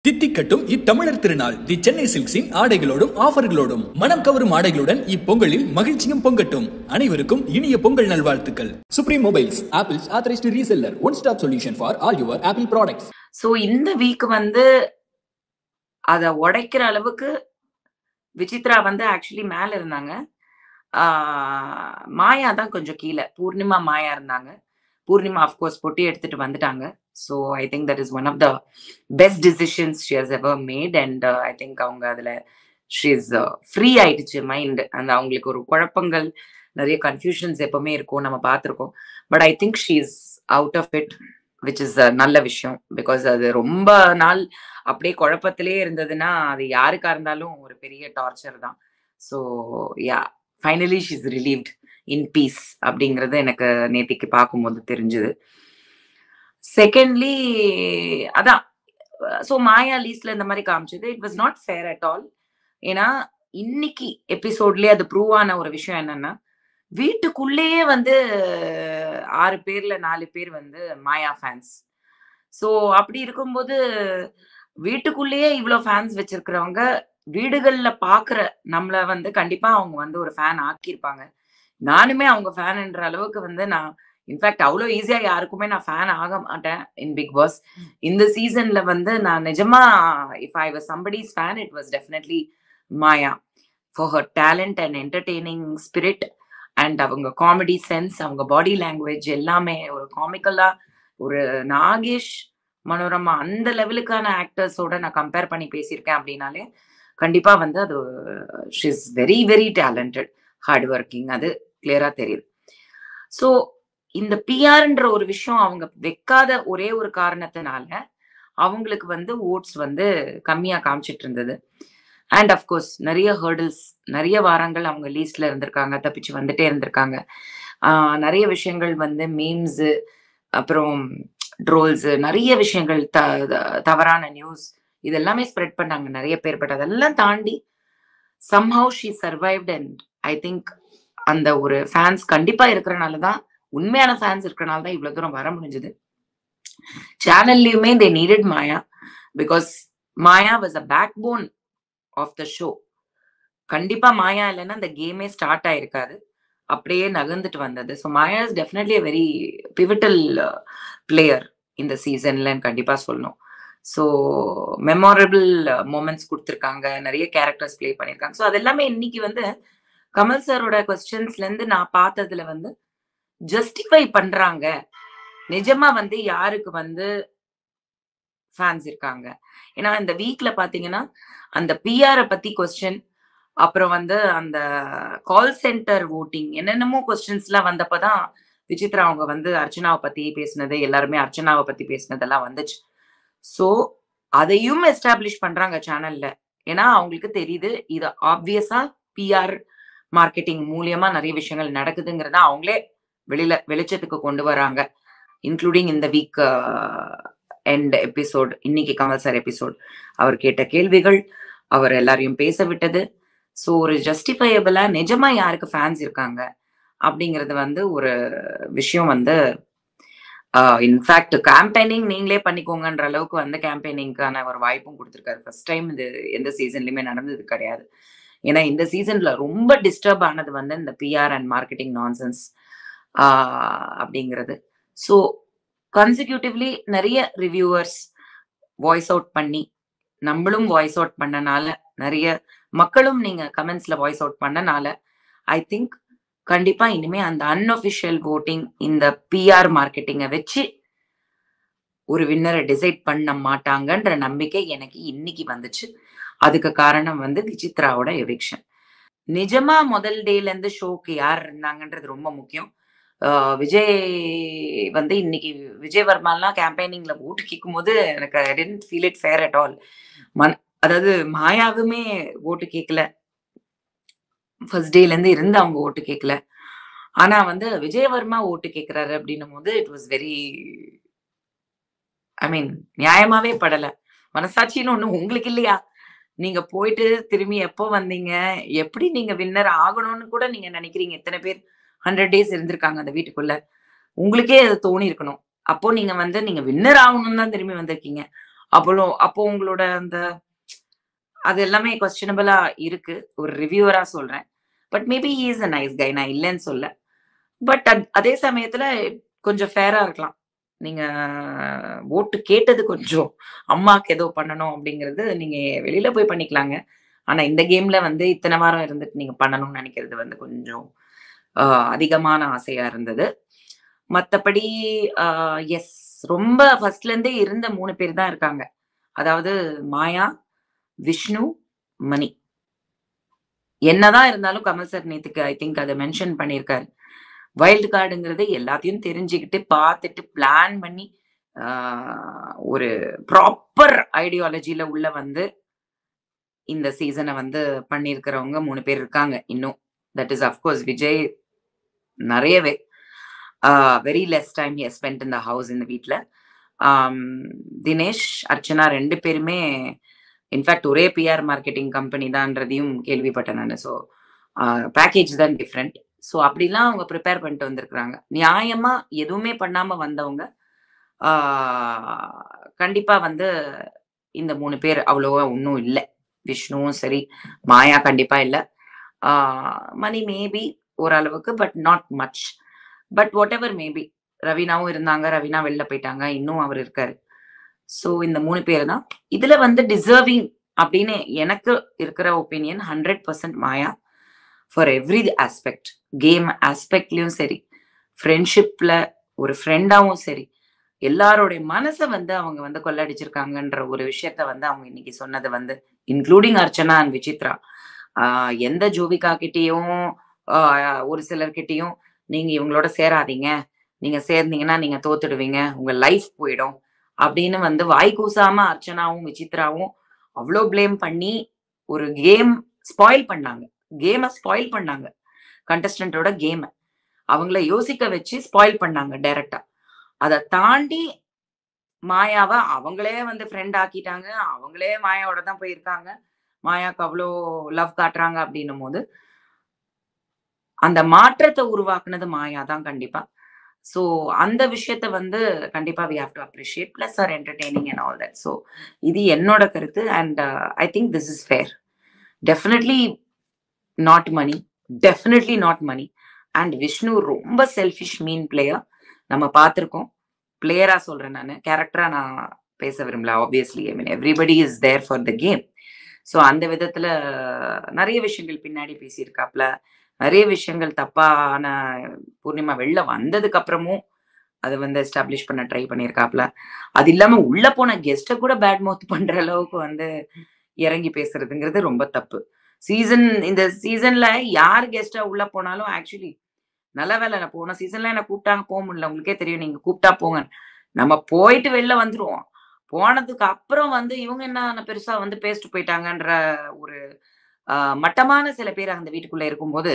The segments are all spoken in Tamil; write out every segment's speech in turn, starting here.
தித்திக்கட்டும் இத்தமிழர் திருநாள் தி சென்னை சில்க்ஸின் ஆடைகளோடும் ஆஃபர்களோடும் மனம் கவரும் ஆடைகளுடன் இப்பொங்கலில் மகிழ்ச்சியும் பொங்கட்டும். அனைவருக்கும் இனிய பொங்கல் நல்வாழ்த்துக்கள். Supreme mobiles, Apple's authorised reseller, one stop solution for all your Apple products. So இந்த வீக் அத உடைக்கிற அளவுக்கு விசித்ரா ஆக்சுவலி மேல இருந்தாங்க. மாயா தான் கொஞ்சம் கீழே, பூர்ணிமா மாயா இருந்தாங்க. பூர்ணிமா அஃப்கோர்ஸ் பொட்டி எடுத்துட்டு வந்துட்டாங்க. So I think that is one of the best decisions she has ever made. And I think அவங்க அதுல ஷி இஸ் ஃப்ரீ ஆயிடுச்சு மைண்ட். அந்த அவங்களுக்கு ஒரு குழப்பங்கள், நிறைய கன்ஃபியூஷன்ஸ் எப்பவுமே இருக்கும், நம்ம பார்த்துருக்கோம். But I think she is out of it, which is நல்ல விஷயம். பிகாஸ் அது ரொம்ப நாள் அப்படியே குழப்பத்திலே இருந்ததுன்னா அது யாருக்கா இருந்தாலும் ஒரு பெரிய டார்ச்சர் தான். So yeah, finally she is relieved in peace அப்படிங்கிறது எனக்கு நேத்திக்கு பார்க்கும்போது தெரிஞ்சுது. செகண்ட்லி அதான், ஸோ மாயா லீஸ்ட்ல இந்த மாதிரி காமிச்சது it was not fair at all. ஏன்னா இன்னைக்கு எபிசோட்லயே அது ப்ரூவ் ஆன ஒரு விஷயம் என்னன்னா, வீட்டுக்குள்ளேயே 6 பேர்ல 4 பேர் மாயா ஃபேன்ஸ். ஸோ அப்படி இருக்கும்போது வீட்டுக்குள்ளேயே இவ்வளோ ஃபேன்ஸ் வச்சிருக்கிறவங்க வீடுகள்ல பாக்குற நம்மள கண்டிப்பா அவங்க ஒரு ஃபேன் ஆக்கியிருப்பாங்க. நானுமே அவங்க ஃபேன்ன்ற அளவுக்கு நான் இன்ஃபேக்ட் அவ்வளோ ஈஸியா யாருக்குமே நான் ஃபேன் ஆக மாட்டேன் இன் பிக் பாஸ். இந்த சீசன்ல நான் நிஜமா if I was somebody's fan it was definitely Maya for her talent and entertaining spirit and அவங்க காமெடி சென்ஸ், அவங்க பாடி லாங்குவேஜ் எல்லாமே ஒரு காமிக்கலா, ஒரு நாகேஷ், மனோரமா அந்த லெவலுக்கான ஆக்டர்ஸோட நான் கம்பேர் பண்ணி பேசியிருக்கேன் அப்படின்னாலே கண்டிப்பா அது she is very very talented, hard working, அது கிளியரா தெரியுது. ஸோ இந்த பிஆர்ன்ற ஒரு விஷயம் அவங்க வைக்காத ஒரே ஒரு காரணத்தினால அவங்களுக்கு ஓட்ஸ் கம்மியா காமிச்சிட்டு இருந்தது. அண்ட் அஃப்கோர்ஸ் நிறைய ஹர்டில்ஸ், நிறைய வாரங்கள் அவங்க லீஸ்ட்ல இருந்திருக்காங்க, தப்பிச்சு வந்துட்டே இருந்திருக்காங்க. நிறைய விஷயங்கள் மீம்ஸ், அப்புறம் ட்ரோல்ஸ், நிறைய விஷயங்கள், தவறான நியூஸ், இதெல்லாமே ஸ்ப்ரெட் பண்ணாங்க நிறைய பேர். பட் அதெல்லாம் தாண்டி somehow she survived. and I think அந்த ஒரு ஃபேன்ஸ் கண்டிப்பா இருக்கிறனாலதான், உண்மையான ஃபேன்ஸ் இருக்கிறனால தான் இவ்வளவு தூரம் வர முடிஞ்சது. சேனல்லையுமே they needed Maya because Maya was a backbone of the show. கண்டிப்பா மாயா இல்லைன்னா அந்த கேமே ஸ்டார்ட் ஆயிருக்காது, அப்படியே நகர்ந்துட்டு வந்தது. So Maya is definitely a very pivotal player இந்த சீசன்லன்னு கண்டிப்பா சொல்லணும். ஸோ மெமோரபிள் மூமெண்ட்ஸ் கொடுத்துருக்காங்க, நிறைய கேரக்டர்ஸ் பிளே பண்ணியிருக்காங்க. ஸோ அது எல்லாமே இன்னைக்கு கமல் சாரோட கொஸ்டின்ஸ்ல இருந்து நான் பார்த்ததுல ஜஸ்டிஃபை பண்றாங்க. நிஜமா யாருக்கு ஃபேன்ஸ் இருக்காங்க. ஏன்னா இந்த வீக்ல பாத்தீங்கன்னா அந்த பிஆர் பத்தி கொஸ்டின், அப்புறம் அந்த கால் சென்டர் ஓட்டிங், என்னென்னமோ கொஸ்டின்ஸ் எல்லாம் வந்தப்பதான் விசித்ரா அவங்க அர்ச்சனாவை பத்தி பேசினது, எல்லாருமே அர்ச்சனாவை பத்தி பேசினதெல்லாம் வந்துச்சு. சோ அதையும் எஸ்டாப்ளிஷ் பண்றாங்க சேனல்ல. ஏன்னா அவங்களுக்கு தெரியுது இது ஆப்வியஸா பிஆர் மார்க்கெட்டிங் மூலியமா நிறைய விஷயங்கள் நடக்குதுங்கிறத அவங்களே வெளிச்சத்துக்கு கொண்டு வராங்க. இன்க்ளூடிங் இந்த வீக் எண்ட் எபிசோட், இன்னைக்கு கமல் சார் எபிசோட், அவர் கேட்ட கேள்விகள், அவர் எல்லாரையும் பேச விட்டது. ஸோ ஒரு ஜஸ்டிஃபையபிளா நிஜமா யாருக்கு ஃபேன்ஸ் இருக்காங்க அப்படிங்கிறது ஒரு விஷயம். இன்ஃபேக்ட் கேம்பெயினிங் நீங்களே பண்ணிக்கோங்கன்ற அளவுக்கு கேம்பெயினிங்கான ஒரு வாய்ப்பும் கொடுத்துருக்காரு. ஃபர்ஸ்ட் டைம் இது எந்த சீசன்லயுமே நடந்தது கிடையாது. ஏன்னா இந்த சீசன்ல ரொம்ப டிஸ்டர்ப் ஆனது இந்த பிஆர் அண்ட் மார்க்கெட்டிங் நான்சென்ஸ் அப்படிங்கிறது. ஸோ கன்சிக்யூட்டிவ்லி நிறைய ரிவ்யூவர்ஸ் வாய்ஸ் அவுட் பண்ணி, நம்மளும் வாய்ஸ் அவுட் பண்ணனால, நிறைய மக்களும் நீங்க கமெண்ட்ஸ்ல வாய்ஸ் அவுட் பண்ணனால ஐ திங்க் கண்டிப்பா இனிமே அந்த அன்அஃபிஷியல் ஓட்டிங், இந்த பிஆர் மார்க்கெட்டிங்கை வச்சு ஒரு வின்னரை டிசைட் பண்ண மாட்டாங்கன்ற நம்பிக்கை எனக்கு இன்னைக்கு வந்துச்சு. அதுக்கு காரணம் விசித்ராவோட எவிக்ஷன். நிஜமா முதல் டேல இருந்து ஷோக்கு யார் இருந்தாங்கன்றது ரொம்ப முக்கியம். விஜய் இன்னைக்கு விஜய் வர்மாலாம் கேம்பெயினிங்ல ஓட்டு கேட்கும் போது எனக்கு I didn't feel it fair at all. அதாவது மாயாவுமே ஓட்டு கேட்கல, ஃபர்ஸ்ட் டேல இருந்து அவங்க ஓட்டு கேட்கல. ஆனா விஜயவர்மா ஓட்டு கேட்கிறாரு அப்படின்னும் போது இட் வாஸ் வெரி, ஐ மீன் நியாயமாவே படல. மனசாட்சின்னு ஒண்ணு உங்களுக்கு இல்லையா? நீங்க போயிட்டு திரும்பி எப்போ வந்தீங்க, எப்படி நீங்க வின்னர் ஆகணும்னு கூட நீங்க நினைக்கிறீங்க? எத்தனை பேர் 100 days இருந்திருக்காங்க அந்த வீட்டுக்குள்ள, உங்களுக்கே அது தோணி இருக்கணும். அப்போ நீங்க நீங்க வின்னர் ஆகணும்னு தான் திரும்பி வந்திருக்கீங்க. அப்போ உங்களோட அந்த அது எல்லாமே கொஸ்டினபிளா இருக்கு. ஒரு ரிவ்யூவரா சொல்றேன். But maybe he is a nice guy. நான் இல்லன்னு சொல்ல. பட் அதே சமயத்துல கொஞ்சம் ஃபேரா இருக்கலாம். நீங்க ஓட்டு கேட்டது கொஞ்சம் அம்மாக்கு ஏதோ பண்ணணும் அப்படிங்கிறது நீங்க வெளியில போய் பண்ணிக்கலாங்க. ஆனா இந்த கேம்ல வந்து இத்தன வாரம் இருந்துட்டு நீங்க பண்ணணும்னு நெனைக்கிறது வந்து கொஞ்சம் அ அதிகமான ஆசையா இருந்தது. மத்தபடி அ எஸ் ரொம்ப ஃபர்ஸ்ட்ல இருந்தே இருந்த 3 பேர் தான் இருக்காங்க. அதாவது மாயா, விஷ்ணு, மணி. என்னதான் இருந்தாலும் கமல் சார் நேத்துக்கு ஐ திங்க் அத மென்ஷன் பண்ணியிருக்காரு. வைல்ட் கார்டுங்கிறது எல்லாத்தையும் தெரிஞ்சுக்கிட்டு, பார்த்துட்டு, பிளான் பண்ணி, ஆ ஒரு ப்ராப்பர் ஐடியாலஜில உள்ள வந்து, இந்த சீசன வந்து பண்ணியிருக்கிறவங்க 3 பேர் இருக்காங்க இன்னும். தட் இஸ் அஃப்கோர்ஸ் விஜய் நெறையவே. Ah very less time he has spent in the house இந்த வீட்ல. ஆம் தினேஷ், அர்ச்சனா 2 பேருமே இன்ஃபாக்ட் ஒரே பிஆர் மார்க்கெட்டிங் கம்பெனி தான்றதையும் கேள்விப்பட்டேன் நானு. ஸோ பேக்கேஜ் தான் டிஃபரெண்ட். ஸோ அப்படிலாம் அவங்க ப்ரிப்பேர் பண்ணிட்டு வந்திருக்கிறாங்க. நியாயமா எதுவுமே பண்ணாம வந்தவங்க, ஆ கண்டிப்பா வந்து இந்த 3 பேர் அவ்வளவா ஒண்ணும் இல்ல. விஷ்ணுவும் சரி, மாயா கண்டிப்பா இல்ல. ஆ மணி மேபி ஓரளவுக்கு but not much. But whatever maybe. ரவீனாவும் இருந்தாங்க. ரவீனா வெளில போயிட்டாங்க. இன்னும் அவர் இருக்காரு. ஸோ இந்த 3 பேரு தான். இதுல வந்து டிசர்விங் அப்படின்னு எனக்கு இருக்கிற opinion 100% Maya. For every aspect. Game ஆஸ்பெக்ட்லயும் சரி, ஃப்ரெண்ட்ஷிப்ல ஒரு ஃப்ரெண்டாவும் சரி, எல்லாருடைய மனச வந்து அவங்க வந்து கொள்ளடிச்சிருக்காங்கன்ற ஒரு விஷயத்த வந்து அவங்க இன்னைக்கு சொன்னது வந்து இன்க்ளூடிங் அர்ச்சனா அண்ட் விசித்ரா. ஆ எந்த ஜோவிகா கிட்டயும், ஆ ஒரு சிலர்கிட்டயும் நீங்க இவங்களோட சேராதீங்க. நீங்க சேர்ந்தீங்கன்னா நீங்க தோத்துடுவீங்க. உங்க லைஃப் போயிடும். அப்படின்னு வந்து வாய் கூசாம அர்ச்சனாவும், விசித்ராவும் அவ்ளோ ப்ளேம் பண்ணி ஒரு கேம் ஸ்பாயில் பண்ணாங்க. கேம ஸ்பாயில் பண்ணாங்க. கண்டஸ்டன்ட்டோட கேம. அவங்கள யோசிக்க வச்சு ஸ்பாயில் பண்ணாங்க டைரக்ட்டா. அத தாண்டி மாயாவ அவங்களே வந்து ஃப்ரெண்ட் ஆக்கிட்டாங்க. அவங்களே மாயாவோட தான் போய் இருக்காங்க. மாயாக்கு அவ்ளோ லவ் காட்டுறாங்க அப்டின்னும்போது, அந்த மாற்றத்த உருவாக்குனது மாயா தான் கண்டிப்பா. ஸோ அந்த விஷயத்த வந்து கண்டிப்பா we have to appreciate. Plus are entertaining and all that. So இது என்னோட கருத்து. And I think this is fair. Definitely not Mani. Definitely not Mani. And Vishnu ரொம்ப செல்ஃபிஷ் மீன் பிளேயர். நம்ம பார்த்திருக்கோம். பிளேயரா சொல்றேன் நானு. கேரக்டரா நான் பேச விரும்பல. Obviously I mean everybody is there for the game. So அந்த விதத்துல நெறைய விஷயங்கள் பின்னாடி பேசியிருக்காப்ல. நெறைய விஷயங்கள் தப்பான பூர்ணிமா வெளில வந்ததுக்கு அப்புறமும் அத வந்து எஸ்டாப்ளிஷ் பண்ண ட்ரை பண்ணியிருக்காப்ல. அது இல்லாம உள்ள போன கெஸ்ட்ட கூட பேட் மவுத் பண்ற அளவுக்கு வந்து இறங்கி பேசுறதுங்கிறது ரொம்ப தப்பு. இந்த சீசன்ல யார் கெஸ்ட்டா உள்ள போனாலும் ஆக்சுவலி நல்ல வேள நான் போன சீசன்ல என்ன கூப்பிட்டாங்க போ முடியல. உங்களுக்கே தெரியும் நீங்க கூப்பிட்டா போங்க. நம்ம போயிட்டு வெளில வந்துருவோம். போனதுக்கு அப்புறம் வந்து இவங்க என்ன பெருசா வந்து பேசிட்டு போயிட்டாங்கன்ற ஒரு மட்டமான சில பேர் அந்த வீட்டுக்குள்ள இருக்கும்போது,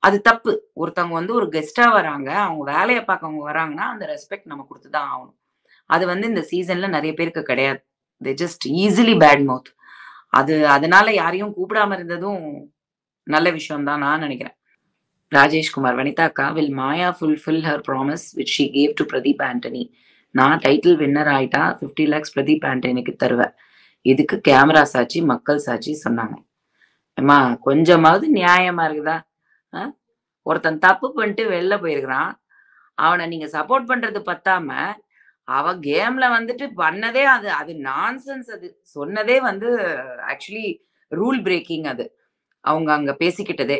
அது தப்பு. ஒருத்தவங்க வந்து ஒரு கெஸ்ட்டா வராங்க. அவங்க வேலைய பார்க்கவங்க வராங்கன்னா, அந்த ரெஸ்பெக்ட் நம்ம குடுத்து தான் ஆவணும். அது வந்து இந்த சீசன்ல நெறைய பேருக்கு கிடையாது. தே ஜஸ்ட் ஈசிலி பேட் மவுத். அதனால யாரையும் கூப்பிடாம இருந்ததும் நல்ல விஷயம் தான் நான் நெனைக்கிறேன். ராஜேஷ் குமார், வனிதா அக்கா, will Maya fulfil her promise which she cave to Pradeep Antony? நான் டைட்டில் வின்னர் ஆயிட்டா 50 lakhs பிரதீப் ஆண்டனிக்கு தருவேன். இதுக்கு கேமரா சாட்சி, மக்கள் சாட்சி சொன்னாங்க. ஏம்மா கொஞ்சமாவது நியாயமா இருக்குதா? அ ஒருத்தன் தப்பு பண்ணிட்டு வெளில போயிருக்கிறான். அவன நீங்க சப்போர்ட் பண்றது பத்தாம, அவன் கேம்ல வந்துட்டு பண்ணதே அது அது நான்சென்ஸ் அது. சொன்னதே வந்து ஆக்சுவலி ரூல் பிரேக்கிங் அது. அவங்க அங்க பேசிக்கிட்டதே.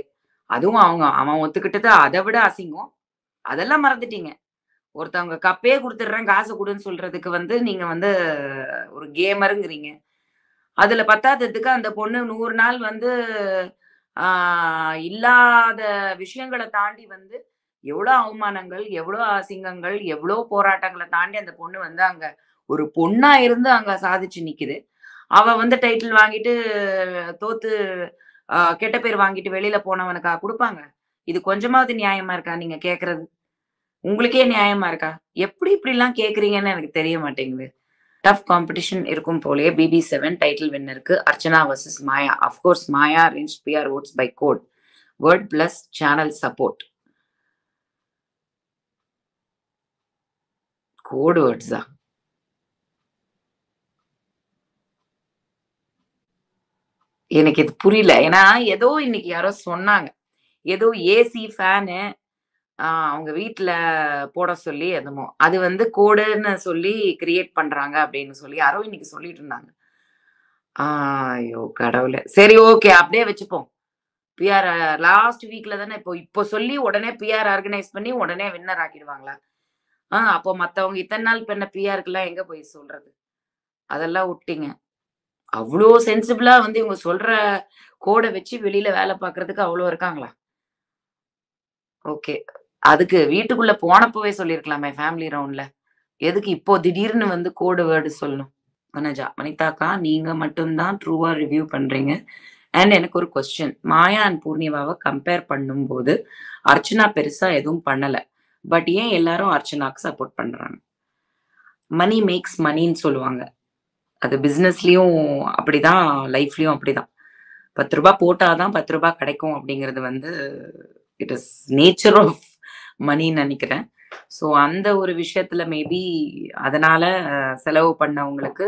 அதுவும் அவன் ஒத்துக்கிட்டது அத விட அசிங்கம். அதெல்லாம் மறந்துட்டீங்க. ஒருத்தவங்க கப்பே குடுத்துடுறேன், காசு குடுன்னு சொல்றதுக்கு வந்து நீங்க வந்து ஒரு கேமர்ங்கிறீங்க. அதுல பத்தாததுக்கு அந்த பொண்ணு 100 நாள் வந்து ஆ இல்லாத விஷயங்கள தாண்டி வந்து எவ்ளோ அவமானங்கள், எவ்ளோ அசிங்கங்கள், எவ்ளோ போராட்டங்கள தாண்டி அந்த பொண்ணு வந்து அங்க ஒரு பொண்ணா இருந்து அங்க சாதிச்சு நிக்குது. அவ வந்து டைட்டில் வாங்கிட்டு தோத்து கெட்ட பேர் வாங்கிட்டு வெளில போனவனுக்கா குடுப்பாங்க? இது கொஞ்சமாவது நியாயமா இருக்கா நீங்க கேட்கறது? உங்களுக்கே நியாயமா இருக்கா? எப்படி இப்படிலாம் கேட்கிறீங்கன்னு எனக்கு தெரிய மாட்டேங்குது. டஃப் காம்படிஷன் இருக்கும் போலயே BB7 டைட்டில் வின்னருக்கு Archana versus Maya. Of course Maya arranged PR votes by code. Word plus channel support. Code வேர்ட்ஸா? எனக்கு இது புரியல. ஏன்னா, ஏதோ இன்னைக்கு யாரோ சொன்னாங்க. ஏதோ ஏசி, ஃபேனு அவங்க வீட்ல போட சொல்லி என்னமோ. அது வந்து கோடுன்னு சொல்லி கிரியேட் பண்றாங்க அப்படின்னு சொல்லி யாரோ இன்னைக்கு சொல்லிட்டு இருந்தாங்க. ஐயோ கடவுளே! சரி ஓகே. அப்படியே வச்சுப்போம். பிஆர் லாஸ்ட் வீக்ல தானே இப்போ சொல்லி உடனே பிஆர் ஆர்கனைஸ் பண்ணி உடனே வின்னர் ஆக்கிடுவாங்களா? அப்போ மத்தவங்க இத்தன நாள் பண்ண பிஆர்க்குலாம் எங்க போய் சொல்றது? அதெல்லாம் வுட்டீங்க. அவ்ளோ சென்சிபிளா வந்து இவங்க சொல்ற கோட வச்சு வெளியில வேல பார்க்கறதுக்கு அவ்ளோ இருக்காங்களா? ஓகே. அதுக்கு வீட்டுக்குள்ள போனப்பவே சொல்லியிருக்கலாமே ஃபேமிலி ரவுண்ட்ல. எதுக்கு இப்போ திடீர்னு வந்து கோடு வேர்டு சொல்லணும்? வனஜா, வனிதாக்கா நீங்க மட்டும் தான் ட்ரூவா ரிவ்யூ பண்றீங்க. அண்ட் எனக்கு ஒரு கொஸ்டின். மாயா அண்ட் பூர்ணிமாவ கம்பேர் பண்ணும்போது, அர்ச்சனா பெருசா எதுவும் பண்ணல. பட் ஏன் எல்லாரும் அர்ச்சனாக்கு சப்போர்ட் பண்றாங்க? மனி மேக்ஸ் மனின்னு சொல்லுவாங்க. அது பிசினஸ்லயும் அப்படிதான், லைஃப்லயும் அப்படிதான். ரூ. 10 போட்டா தான் ரூ. 10 கிடைக்கும் அப்படிங்கிறது வந்து இட் இஸ் நேச்சர் ஆஃப் மனின்னு நெனைக்கிறேன். ஸோ அந்த ஒரு விஷயத்துல மேபி அதனால செலவு பண்ணவங்களுக்கு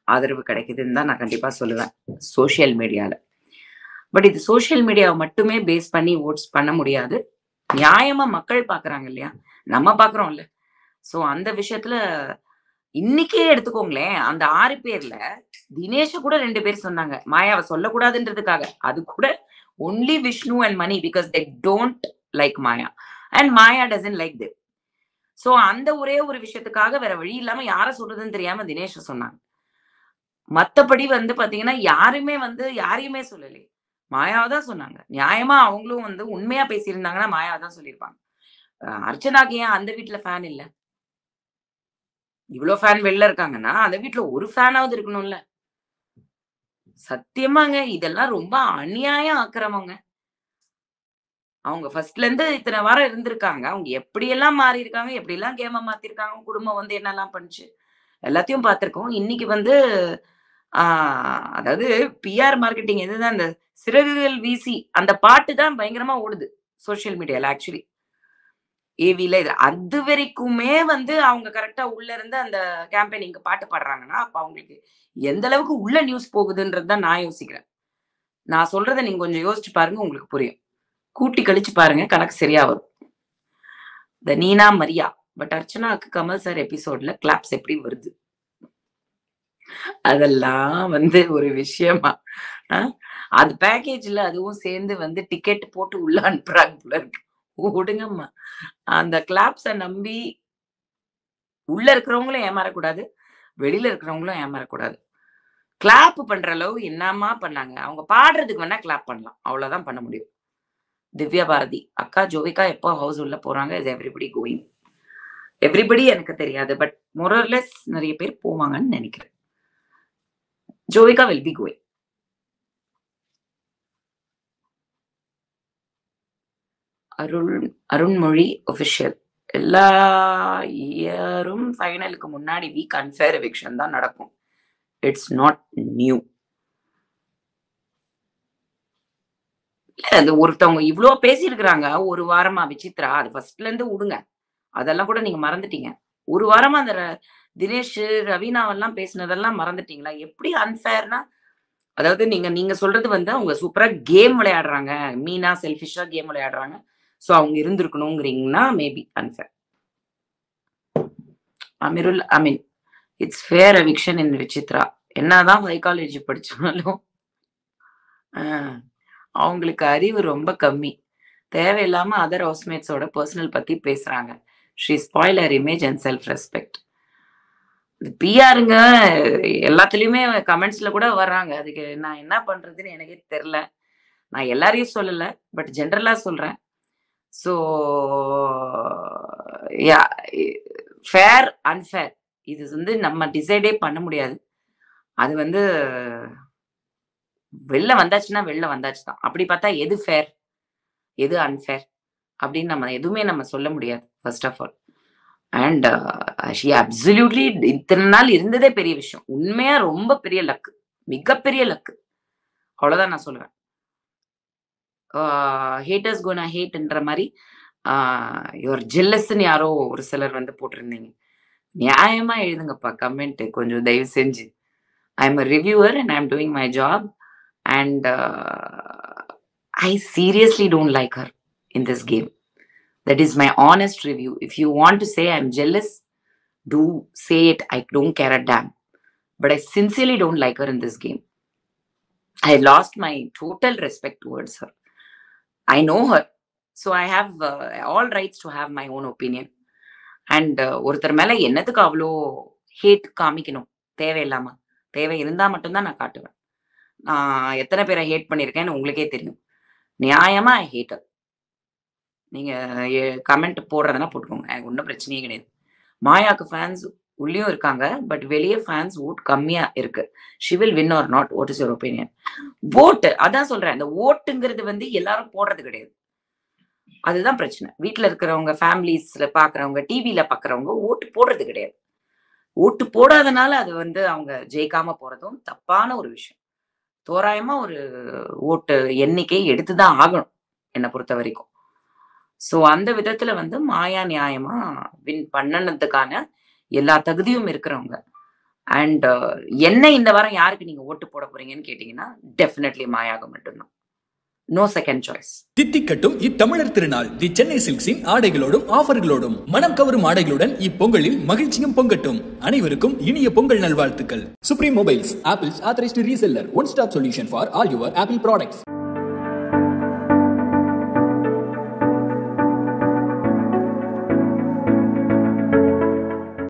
ஆதரவு கிடைக்குதுன்னு தான் நான் கண்டிப்பா சொல்லுவேன். சோசியல் மீடியால. பட் இது சோசியல் மீடியாவ மட்டுமே பேஸ் பண்ணி ஓட்ஸ் பண்ண முடியாது. நியாயமா மக்கள் பார்க்குறாங்க இல்லையா? நம்ம பார்க்குறோம்ல. ஸோ அந்த விஷயத்துல இன்னைக்கே எடுத்துக்கோங்களேன். அந்த 6 பேர்ல தினேஷ கூட 2 பேர் சொன்னாங்க. மாயாவ சொல்லக்கூடாதுன்றதுக்காக. அது கூட only Vishnu and Mani because they don't like Maya. And Maya doesn't like them. So அந்த ஒரே ஒரு விஷயத்துக்காக வேற வழி இல்லாம யார சொல்றதுன்னு தெரியாம தினேஷ சொன்னாங்க. மத்தபடி வந்து பாத்தீங்கன்னா, யாருமே வந்து யாரையுமே சொல்லலையே. மாயாவ தான் சொன்னாங்க. நியாயமா அவங்களும் வந்து உண்மையா பேசியிருந்தாங்கன்னா, மாயாவ தான் சொல்லியிருப்பாங்க. அர்ச்சனாக்கு ஏன் அந்த வீட்ல ஃபேன் இல்ல? இவ்ளோ ஃபேன் வெளில இருக்காங்கன்னா, அந்த வீட்ல ஒரு ஃபேனாவது இருக்கணும்ல. சத்தியமாங்க. இதெல்லாம் ரொம்ப அநியாயம் ஆக்குறவங்க. அவங்க ஃபர்ஸ்ட்ல இருந்து இத்தன வாரம் இருந்திருக்காங்க. அவங்க எப்படியெல்லாம் மாறியிருக்காங்க, எப்படியெல்லாம் கேம மாத்திருக்காங்க, குடும்பம் வந்து என்னலாம் பண்ணுச்சு. எல்லாத்தையும் பார்த்திருக்கோம். இன்னைக்கு வந்து ஆ அதாவது பிஆர் மார்க்கெட்டிங் எதுதான் அந்த சிறகுகள் வீசி அந்த பாட்டு தான் பயங்கரமா ஓடுது. சோசியல் மீடியால ஆக்சுவலி. ஏவில இது. அதுவரைக்குமே வந்து அவங்க கரெக்ட்டா உள்ள இருந்து அந்த கேம்பெயினிங்க்கு பாட்டு பாடுறாங்கன்னா, அப்ப அவங்களுக்கு எந்த அளவுக்கு உள்ள நியூஸ் போகுதுன்றது தான் நான் யோசிக்கிறேன். நான் சொல்றத நீங்க கொஞ்சம் யோசிச்சு பாருங்க உங்களுக்கு புரியும். கூட்டி கழிச்சு பாருங்க கணக்கு சரியா வரும். இந்த நீனா மரியா. பட் அர்ச்சனாக்கு கமல் சார் எபிசோட்ல கிளாப்ஸ் எப்படி வருது? அதெல்லாம் வந்து ஒரு விஷயமா? அ அது பேக்கேஜ்ல அதுவும் சேர்ந்து வந்து டிக்கெட் போட்டு உள்ள அனுப்புறாங்க போல இருக்கு. விடுங்கம்மா. அந்த கிளாப்ஸ நம்பி உள்ள இருக்கிறவங்களும் ஏமாறக்கூடாது. வெளியில இருக்கிறவங்களும் ஏமாறக்கூடாது. கிளாப் பண்ற அளவு என்னம்மா பண்ணாங்க? அவங்க பாடுறதுக்கு வேணா கிளாப் பண்ணலாம். அவ்வளோதான் பண்ண முடியும். திவ்யா பாரதி, அக்கா ஜோவிகா எப்போ ஹவுஸ் உள்ள போறாங்க? Is everybody going? எவரிபடி எனக்கு தெரியாது. பட் மோர் ஆர் லெஸ் நெறைய பேர் போவாங்கன்னு நெனைக்கிறேன். Jovika will be going. Arul Arunmozhi official. எல்லா இயரும் ஃபைனலுக்கு முன்னாடி வீக் அன்ஃபேர் எவிக்ஷன் தான் நடக்கும். It's not new. இல்ல அது ஒருத்தவங்க இவ்ளோ பேசியிருக்கிறாங்க. ஒரு வாரமா விசித்ரா. அது ஃபர்ஸ்ட்ல இருந்து உடுங்க. அதெல்லாம் கூட நீங்க மறந்துட்டீங்க. ஒரு வாரமா அந்த தினேஷ், ரவீனாவெல்லாம் பேசினதெல்லாம் மறந்துட்டீங்களா? எப்படி அன்ஃபேர்னா, அதாவது நீங்க நீங்க சொல்றது வந்து அவங்க சூப்பரா கேம் விளையாடுறாங்க. மீனா செல்ஃபிஷா கேம் விளையாடுறாங்க. சோ அவங்க இருந்திருக்கணும்ங்கிறீங்கன்னா, maybe unfair. Ameerul Ameen. It's fair eviction in Vichitra. என்னதான் சைக்காலஜி படிச்சாலும், அ அவங்களுக்கு அறிவு ரொம்ப கம்மி. தேவையில்லாம அதர் ஹவுஸ்மேட்ஸோட பெர்சனல் பத்தி பேசுறாங்க. She spoil her image and self respect. பிஆருங்க எல்லாத்துலயுமே கமெண்ட்ஸ்ல கூட வர்றாங்க. அதுக்கு நான் என்ன பண்றதுன்னு எனக்கே தெரியல. நான் எல்லாரையும் சொல்லல. பட் ஜெனரலா சொல்றேன். ஸோ யா ஃபேர், அன்ஃபேர் இது வந்து நம்ம டிசைடே பண்ண முடியாது. அது வந்து வெளில வந்தாச்சுன்னா, வெளில வந்தாச்சு தான். அப்படி பார்த்தா எது ஃபேர்? எது அன்ஃபேர்? அப்படின்னு நம்ம எதுவுமே நம்ம சொல்ல முடியாது. First of all. And she absolutely இத்தன நாள் இருந்ததே பெரிய விஷயம். உண்மையா ரொம்ப பெரிய லக்கு. மிகப்பெரிய லக்கு. அவ்வளோதான் நான் சொல்லுவேன். ஹேட்டர்ஸ் கோனா ஹேட்ன்ற மாரி ஆ யூஆர் ஜெல்லஸ்ன்னு யாரோ ஒரு சிலர் வந்து போட்டிருந்தீங்க. நியாயமா எழுதுங்கப்பா கமெண்ட் கொஞ்சம் தயவு செஞ்சு. I am a reviewer and I am doing my job. And I seriously don't like her in this game. That is my honest review. If you want to say I'm jealous, do say it. I don't care a damn. But I sincerely don't like her in this game. I lost my total respect towards her. I know her. So I have all rights to have my own opinion. And ஒருத்தர் மேல என்னத்துக்கு அவ்வளோ ஹேட் காமிக்கணும் தேவையில்லாம? தேவை இருந்தா மட்டும்தான் நான் காட்டுவேன். நான் எத்தனை பேரை ஹேட் பண்ணியிருக்கேன்னு உங்களுக்கே தெரியும். நியாயமா ஐ ஹேட் ஹர். நீங்க கமெண்ட் போடுறதுனா போட்டுக்கோங்க, எனக்கு ஒன்றும் பிரச்சனையே கிடையாது. மாயாக்கு ஃபேன்ஸ் உள்ளேயும் இருக்காங்க, பட் வெளியே ஃபேன்ஸ் ஓட் கம்மியா இருக்கு. She will win R not, what is your opinion? ஓட்டு, அதான் சொல்றேன், இந்த ஓட்டுங்கிறது வந்து எல்லாரும் போடுறது கிடையாது. அதுதான் பிரச்சனை. வீட்டில் இருக்கிறவங்க, ஃபேமிலிஸ்ல பாக்குறவங்க, டிவியில பாக்குறவங்க ஓட்டு போடுறது கிடையாது. ஓட்டு போடாதனால அது வந்து அவங்க ஜெயிக்காம போறதும் தப்பான ஒரு விஷயம். தோராயமா ஒரு ஓட்டு எண்ணிக்கை எடுத்துதான் ஆகணும் என்னை பொறுத்த வரைக்கும். சோ அந்த விதத்துல வந்து மாயா நியாயமா வின் பண்ணனதுக்கான எல்லா தகுதியும் இருக்கிறவங்க. அண்ட் என்ன இந்த வாரம் யாருக்கு நீங்க ஓட்டு போட போறீங்கன்னு கேட்டீங்கன்னா டெஃபினெட்லி மாயாக மட்டும்தான். No second choice. தித்திக்கட்டும் இத்தமிழர் திருநாள் தி சென்னை சில்க்ஸின் ஆடைகளோடும் ஆஃபர்களோடும். மனம் கவரும் ஆடைகளுடன் இப்பொங்கலில் மகிழ்ச்சியும் பொங்கட்டும். அனைவருக்கும் இனிய பொங்கல் நல்வாழ்த்துக்கள். Supreme mobiles, apples authorised reseller, one stop solution for all your Apple products.